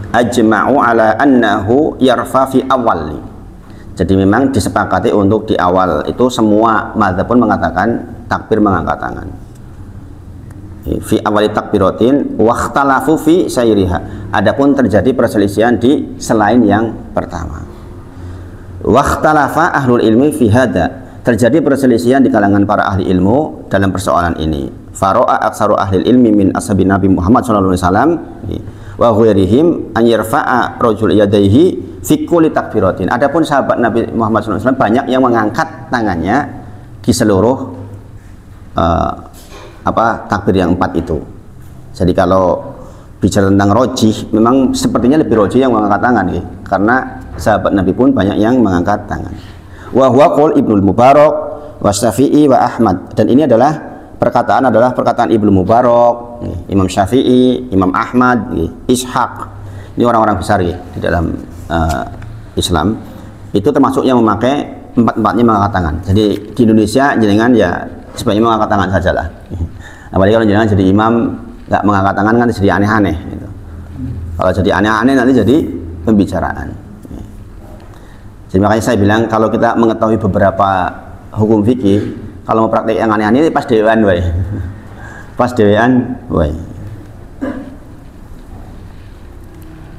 A: ajma'u ala annahu yarfa fi awal. Jadi memang disepakati untuk di awal itu semua mazhab pun mengatakan takbir mengangkat tangan. Fi awali takbiratin wakhtalafu fi sairiha. Adapun terjadi perselisihan di selain yang pertama. Wakhtalafa ahlul ilmi fi hada. Terjadi perselisihan di kalangan para ahli ilmu dalam persoalan ini. Faro'a aksaru ahli ilmi min ashabi Nabi Muhammad sallallahu alaihi wasallam wa ghairihim an yarfa'a rajul yadayhi fi kulli takbiratin. Adapun sahabat Nabi Muhammad sallallahu alaihi wasallam banyak yang mengangkat tangannya di seluruh takbir yang 4 itu. Jadi kalau bicara tentang rojih, memang sepertinya lebih rojih yang mengangkat tangan ya. Karena sahabat Nabi pun banyak yang mengangkat tangan. Wa huwa qaul Ibnu Mubarak wa Syafi'i wa Ahmad. Dan ini adalah perkataan Ibnu Mubarak, Imam Syafi'i, Imam Ahmad, Ishaq. Ini orang-orang besar ya di dalam Islam. Itu termasuk yang memakai 4-4-nya mengangkat tangan. Jadi di Indonesia jenengan ya sebaiknya mengangkat tangan sajalah. Apalagi kalau jenengan jadi imam nggak mengangkat tangan kan jadi aneh-aneh gitu. Kalau jadi aneh-aneh nanti jadi pembicaraan. Jadi makanya saya bilang kalau kita mengetahui beberapa hukum fikih, kalau mau praktek yang aneh-aneh pas dewan wae. Pas dewan wae.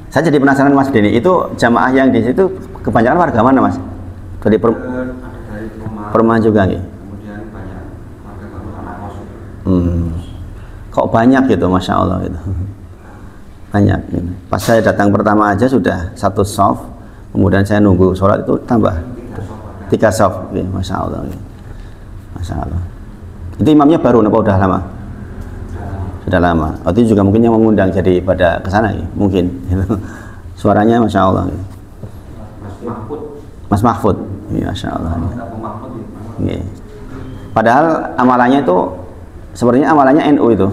A: Saya jadi penasaran Mas Denny, itu jamaah yang di situ kebanyakan warga mana Mas? Dari perumahan juga nih.
C: Kemudian banyak warga baru anak kos.
A: Kok banyak gitu, Masya Allah gitu. Banyak gitu. Pas saya datang pertama aja sudah 1 soft, kemudian saya nunggu sholat itu tambah 3 soft gitu. Masya Allah gitu. Masya Allah. Itu imamnya baru apa udah lama? Sudah lama. Itu juga mungkin yang mengundang jadi pada kesana ya, mungkin gitu. Suaranya Masya Allah gitu. Mas Mahfud, ya, Masya Allah. Ya. Padahal amalannya itu sepertinya amalannya NU itu.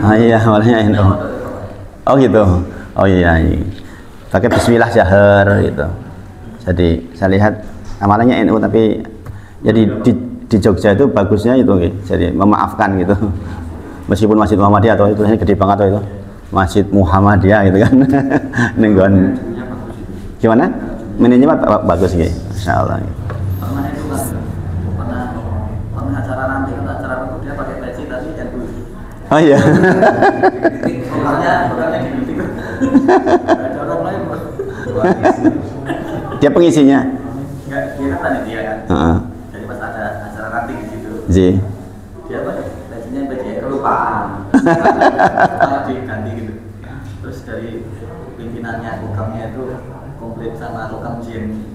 A: Iya, amalannya NU. Oh gitu. Oh iya. Pakai Bismillah jahar gitu. Jadi saya lihat amalannya NU tapi jadi di Jogja itu bagusnya itu, jadi memaafkan gitu. Meskipun Masjid Muhammadiyah atau itu gede banget atau itu Masjid Muhammadiyah gitu kan. Nenggon. Gimana? Manajemen bagus gitu, Masya Allah.
C: Pernah itu pernah acara nanti kan acara itu dia pakai peci tadi dan dulu.
A: Oh iya.
C: Bukannya gitu. Ada orang lain
A: Dia pengisinya.
C: Enggak, dia kan dia kan. Jadi pas ada acara nanti di situ. Dia pakai pecinya peci kelupaan. Diganti gitu. Terus dari pimpinannya hukamnya itu komplit sama lokam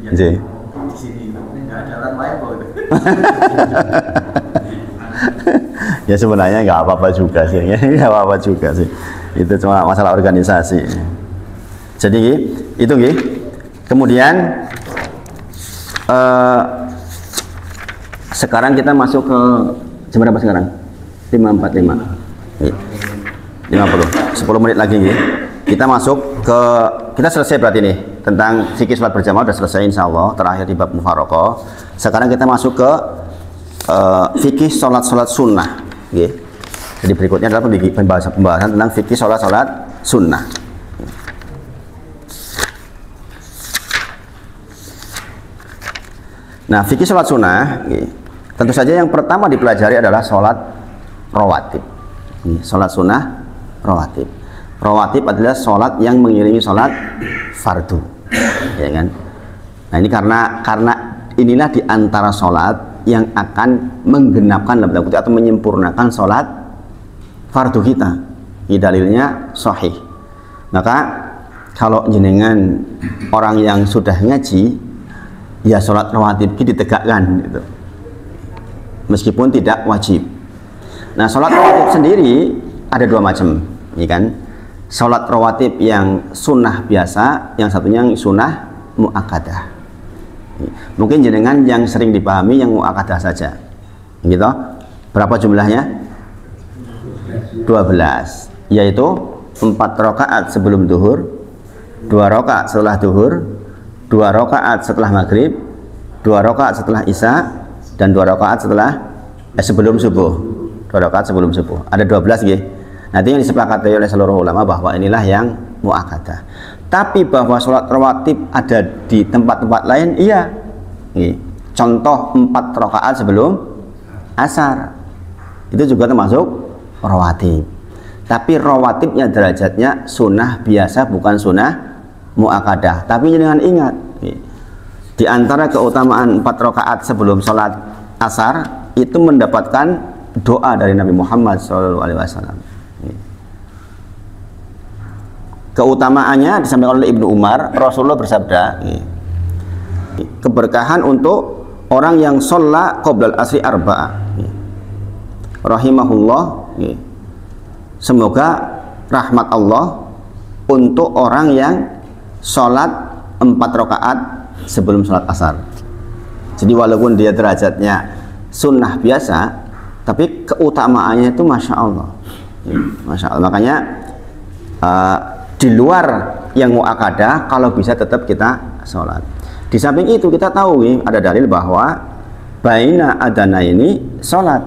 C: yang di sini nggak ada orang lain kok.
A: Ya sebenarnya nggak apa-apa juga sih, nggak apa-apa juga sih. Itu cuma masalah organisasi. Jadi itu kemudian sekarang kita masuk ke jam berapa sekarang? 5.45. 50. 10 menit lagi kita masuk ke, kita selesai berarti nih tentang fikih sholat berjamaah udah selesai insyaallah, terakhir di bab mufaraqah. Sekarang kita masuk ke fikih sholat sunnah. Jadi berikutnya adalah pembahasan tentang fikih sholat sunnah. Nah, fikih sholat sunnah, tentu saja yang pertama dipelajari adalah sholat rawatib. Sholat sunnah rawatib. Rawatib adalah sholat yang mengiringi sholat fardu, ya kan? Nah ini karena inilah diantara sholat yang akan menggenapkan atau menyempurnakan sholat fardu kita. Ini dalilnya sahih. Maka kalau jenengan orang yang sudah ngaji, ya sholat rawatib ditegakkan, gitu. Meskipun tidak wajib. Nah sholat rawatib sendiri ada 2 macam, ya kan? Sholat rawatib yang sunnah biasa, yang satunya yang sunnah mu'akkadah. Mungkin jenengan yang sering dipahami yang mu'akkadah saja, gitu. Berapa jumlahnya? 12, yaitu 4 rakaat sebelum duhur, 2 rakaat setelah duhur, 2 rakaat setelah maghrib, 2 rakaat setelah isya, dan 2 rakaat sebelum subuh. 2 rakaat sebelum subuh. Ada 12 gitu. Nanti yang disepakati oleh seluruh ulama bahwa inilah yang mu'akkadah. Tapi bahwa sholat rawatib ada di tempat-tempat lain, iya. Contoh 4 rakaat sebelum asar. Itu juga termasuk rawatib. Tapi rawatibnya derajatnya sunnah biasa, bukan sunnah muakkadah. Tapi jangan ingat, di antara keutamaan 4 rakaat sebelum sholat asar itu mendapatkan doa dari Nabi Muhammad SAW. Keutamaannya disampaikan oleh Ibnu Umar, Rasulullah bersabda, keberkahan untuk orang yang sholat qoblal asri arba'ah, rahimahullah, semoga rahmat Allah untuk orang yang sholat 4 rakaat sebelum sholat asar. Jadi walaupun dia derajatnya sunnah biasa, tapi keutamaannya itu Masya Allah, Masya Allah. Makanya di luar yang muakkadah kalau bisa tetap kita sholat. Di samping itu kita tahu ada dalil bahwa baina adana ini sholat.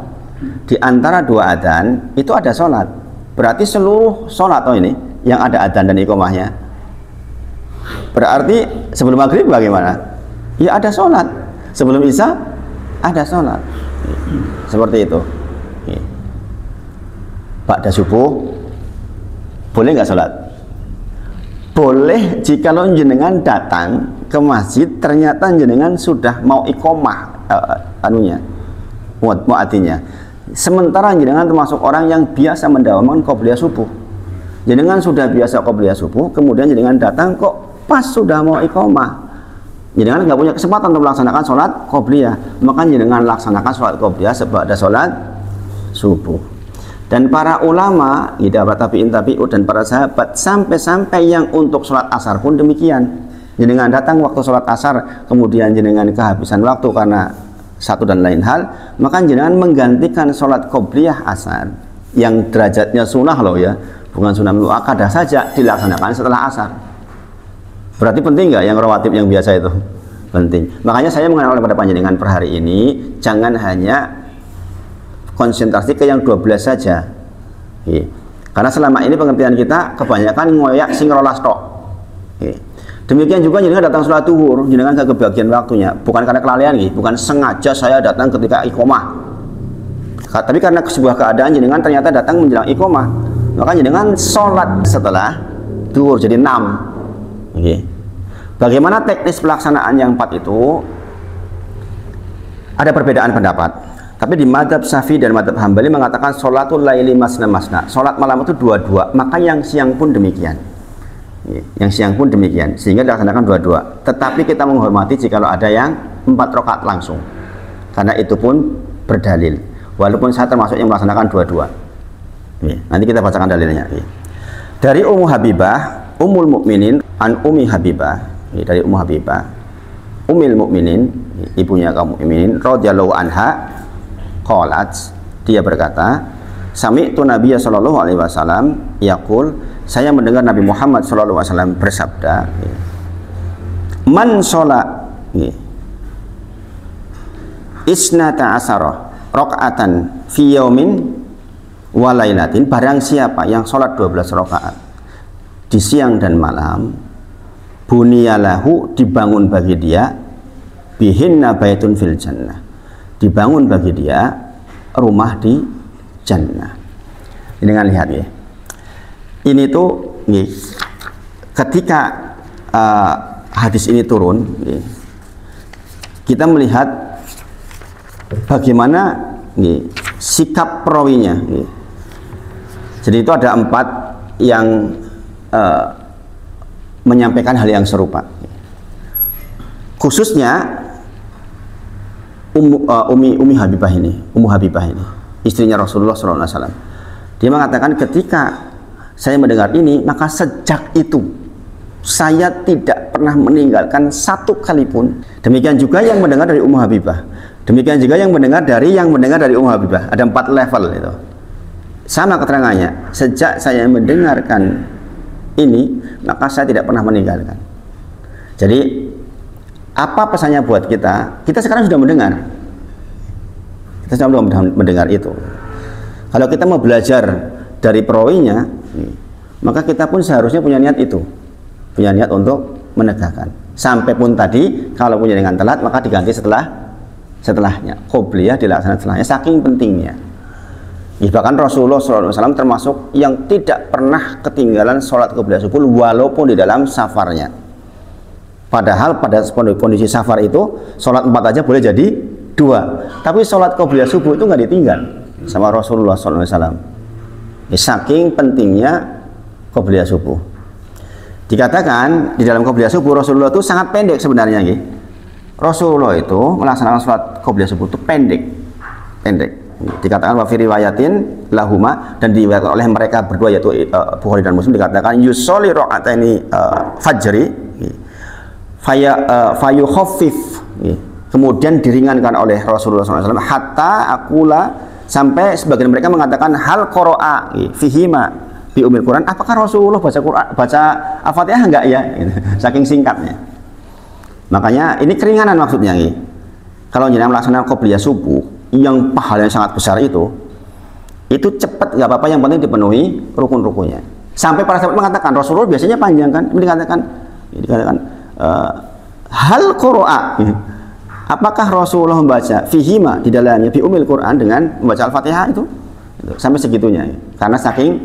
A: Di antara 2 adzan itu ada sholat. Berarti seluruh sholat ini yang ada adzan dan iqomahnya. Berarti sebelum maghrib bagaimana? Ya ada sholat. Sebelum isya ada sholat. Seperti itu. Ba'da subuh boleh nggak sholat? Boleh jika jenengan datang ke masjid ternyata jenengan sudah mau iqomah muadzinnya. Sementara jenengan termasuk orang yang biasa mendawamkan qobliyah subuh. Jenengan sudah biasa qobliyah subuh, kemudian jenengan datang kok pas sudah mau iqomah. Jenengan nggak punya kesempatan untuk melaksanakan sholat qobliyah, maka jenengan laksanakan sholat qobliyah sebelum sholat subuh. Dan para ulama, tabi'in tabi'ud dan para sahabat sampai-sampai yang untuk sholat asar pun demikian. Jenengan datang waktu sholat asar, kemudian jenengan kehabisan waktu karena satu dan lain hal, maka jenengan menggantikan sholat qobliyah asar yang derajatnya sunnah loh ya, bukan sunnah muakkadah saja, dilaksanakan setelah asar. Berarti penting nggak yang rawatib yang biasa itu? Penting. Makanya saya mengenal pada panjenengan per hari ini, jangan hanya konsentrasi ke yang 12 saja. Karena selama ini pengertian kita kebanyakan ngoyak sing rolas tok. Demikian juga jenengan datang sholat zuhur, jenengan ke kebagian waktunya, bukan karena kelalaian, bukan sengaja saya datang ketika iqomah. Tapi karena sebuah keadaan jenengan ternyata datang menjelang iqomah, maka jenengan sholat setelah zuhur jadi 6. Bagaimana teknis pelaksanaan yang 4 itu? Ada perbedaan pendapat. Tapi di madhab Syafi'i dan madhab Hambali mengatakan sholatul laili masna masna, sholat malam itu 2-2, maka yang siang pun demikian. Yang siang pun demikian, sehingga dilaksanakan 2-2. Tetapi kita menghormati jika ada yang 4 rakaat langsung, karena itu pun berdalil. Walaupun saya termasuk yang melaksanakan 2-2. Nanti kita bacakan dalilnya. Dari Ummu Habibah, Ummul Mukminin an Ummi Habibah, dari Ummu Habibah, Ummul Mukminin, ibunya kaum mukminin, radhiyallahu anha, qalat, dia berkata, sami'tu Nabiya sallallahu alaihi wasallam yaqul, saya mendengar Nabi Muhammad sallallahu alaihi wasallam bersabda, man sholat isnata asara rakaatan fi yaumin wa lailatin, barang siapa yang sholat 12 rakaat di siang dan malam, bunyalahu, dibangun bagi dia, bihinna baitun fil jannah, dibangun bagi dia rumah di jannah. Ini dengan lihat ya. Ini tuh ketika hadis ini turun, kita melihat bagaimana sikap perawinya. Jadi itu ada 4 yang menyampaikan hal yang serupa. Khususnya Ummu Habibah ini, istrinya Rasulullah SAW. Dia mengatakan, ketika saya mendengar ini, maka sejak itu saya tidak pernah meninggalkan satu kali pun. Demikian juga yang mendengar dari Ummu Habibah. Demikian juga yang mendengar dari Ummu Habibah. Ada 4 level itu. Sama keterangannya. Sejak saya mendengarkan ini, maka saya tidak pernah meninggalkan. Jadi apa pesannya buat kita? Kita sekarang sudah mendengar. Kita sudah mendengar itu. Kalau kita mau belajar dari perawinya, maka kita pun seharusnya punya niat itu, punya niat untuk menegakkan. Sampai pun tadi kalau punya dengan telat, maka diganti setelah setelahnya, qobliyah dilaksanakan setelahnya, saking pentingnya. Bahkan Rasulullah SAW termasuk yang tidak pernah ketinggalan sholat qobliyah subuh walaupun di dalam safarnya. Padahal pada kondisi safar itu sholat 4 aja boleh jadi 2, tapi sholat qobliyah subuh itu nggak ditinggal sama Rasulullah SAW. Saking pentingnya qobliyah subuh. Dikatakan di dalam qobliyah subuh Rasulullah itu sangat pendek sebenarnya. Rasulullah itu melaksanakan sholat qobliyah subuh itu pendek. Dikatakan wa fi riwayatin lahuma, dan diriwayatkan oleh mereka berdua yaitu Bukhari dan Muslim, dikatakan yusolli rakaataini fajri fayukhaffif, kemudian diringankan oleh Rasulullah SAW hatta akula, sampai sebagian mereka mengatakan hal qara'a fihima bi umil Quran, apakah Rasulullah baca Al-Fatihah enggak ya? Saking singkatnya. Makanya ini keringanan maksudnya. Kalau jenengan melaksanakan qobliyah subuh yang pahalanya sangat besar itu cepat nggak apa-apa, yang penting dipenuhi rukun-rukunnya. Sampai para sahabat mengatakan Rasulullah biasanya panjang kan, ini dikatakan hal qara'a, apakah Rasulullah membaca fihima di dalamnya bi umil Quran dengan membaca Al-Fatihah itu sampai segitunya, karena saking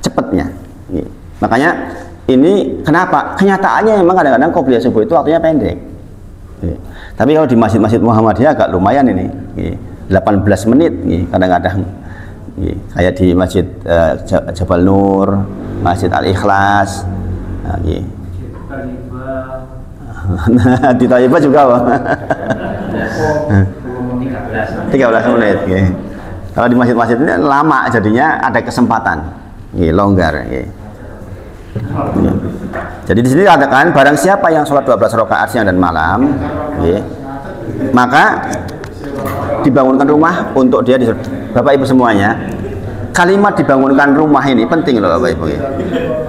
A: cepatnya. Makanya ini kenapa kenyataannya memang kadang-kadang qobliyah subuh itu waktunya pendek. Tapi kalau di masjid-masjid Muhammadiyah agak lumayan ini, 18 menit kadang-kadang, kayak di Masjid Jabal Nur, Masjid Al-Ikhlas, di Thayyibah juga 13 menit. Kalau di masjid-masjid ini lama, jadinya ada kesempatan, longgar. Jadi di sini dikatakan barang siapa yang sholat 12 rakaat siang dan malam, maka dibangunkan rumah untuk dia. Bapak Ibu semuanya, kalimat dibangunkan rumah ini penting loh Bapak Ibu.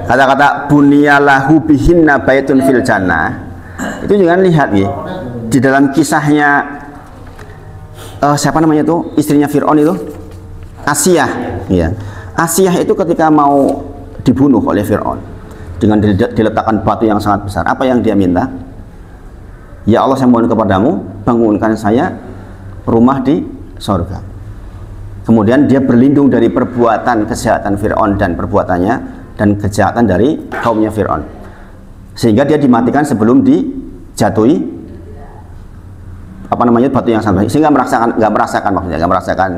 A: Kata-kata bunyalahu bihinna baitun fil jannah, itu jangan lihat di dalam kisahnya siapa namanya itu, istrinya Fir'aun itu, Asiyah. Asiyah itu ketika mau dibunuh oleh Fir'aun dengan diletakkan batu yang sangat besar, apa yang dia minta? Ya Allah, saya mohon kepadamu, bangunkan saya rumah di sorga. Kemudian dia berlindung dari perbuatan kejahatan Fir'aun dan perbuatannya, dan kejahatan dari kaumnya Fir'aun, sehingga dia dimatikan sebelum dijatuhi batu yang sangat besar, sehingga nggak merasakan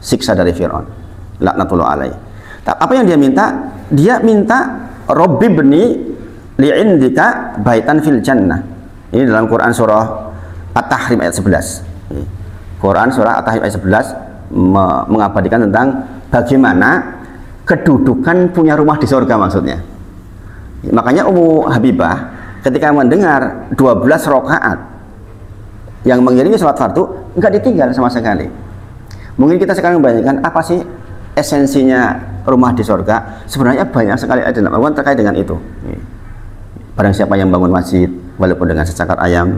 A: siksa dari Fir'aun, laknatullah alaih. Apa yang dia minta? Dia minta Robbi bni li'indika baitan fil jannah. Ini dalam Quran surah At-Tahrim ayat 11. Quran surah At-Tahrim ayat 11 mengabadikan tentang bagaimana kedudukan punya rumah di surga maksudnya. Makanya Ummu Habibah ketika mendengar 12 rakaat yang mengiringi sholat fardu enggak ditinggal sama sekali. Mungkin kita sekarang membayangkan apa sih esensinya rumah di surga? Sebenarnya banyak sekali ada terkait dengan itu. Barang siapa yang bangun masjid walaupun dengan secakar ayam,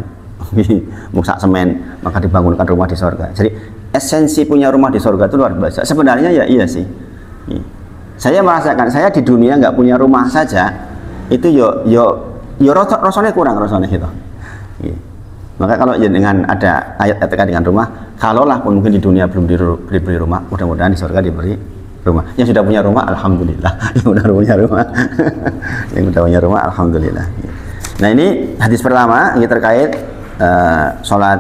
A: musak semen, maka dibangunkan rumah di surga. Jadi esensi punya rumah di surga itu luar biasa. Sebenarnya ya iya sih. Saya merasakan saya di dunia nggak punya rumah saja itu rasanya kurang gitu. Maka kalau dengan ada ayat terkait dengan rumah, kalaulah pun mungkin di dunia belum diberi rumah, mudah-mudahan di surga diberi rumah. Yang sudah punya rumah, alhamdulillah. Yang sudah punya rumah, yang sudah punya rumah, alhamdulillah. Nah ini hadis pertama, ini terkait sholat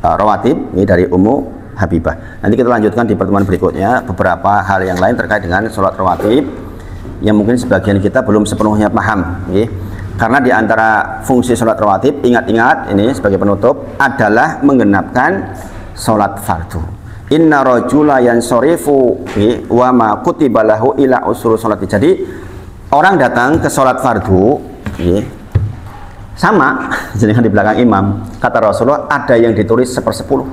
A: rawatib, ini dari Ummu Habibah. Nanti kita lanjutkan di pertemuan berikutnya beberapa hal yang lain terkait dengan sholat rawatib yang mungkin sebagian kita belum sepenuhnya paham. Karena di antara fungsi sholat rawatib, ingat-ingat ini sebagai penutup, adalah menggenapkan sholat fardu. Inna rajula yansorifu wa ma kutiba lahu ila usul sholat. Jadi orang datang ke sholat fardu sama jadi di belakang imam, kata Rasulullah, ada yang ditulis 1/10,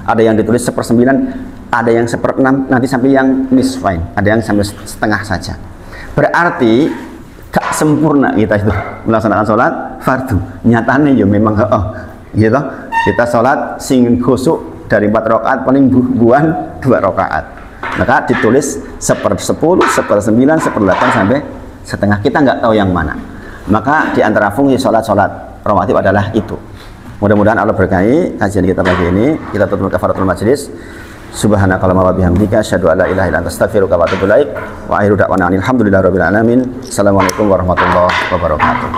A: ada yang ditulis 1/9, ada yang 1/6, nanti sampai yang nisfain, ada yang sampai setengah saja. Berarti gak sempurna kita itu melaksanakan sholat fardu. Nyatanya ya memang gitu. Kita sholat sing khusuk dari 4 rakaat paling buan 2 rakaat. Maka ditulis 1/10, 1/9, 1/8 sampai setengah. Kita nggak tahu yang mana. Maka di antara fungsi sholat rawatib adalah itu. Mudah-mudahan Allah berkahi kajian kita pagi ini. Kita tutup kafaratul majlis. Subhanakallahumma wa bihamdika asyhadu an la ilaha illa anta astaghfiruka wa atubu ilaik. Wa akhiru da'wana alhamdulillahi rabbil alamin. Assalamualaikum warahmatullahi wabarakatuh.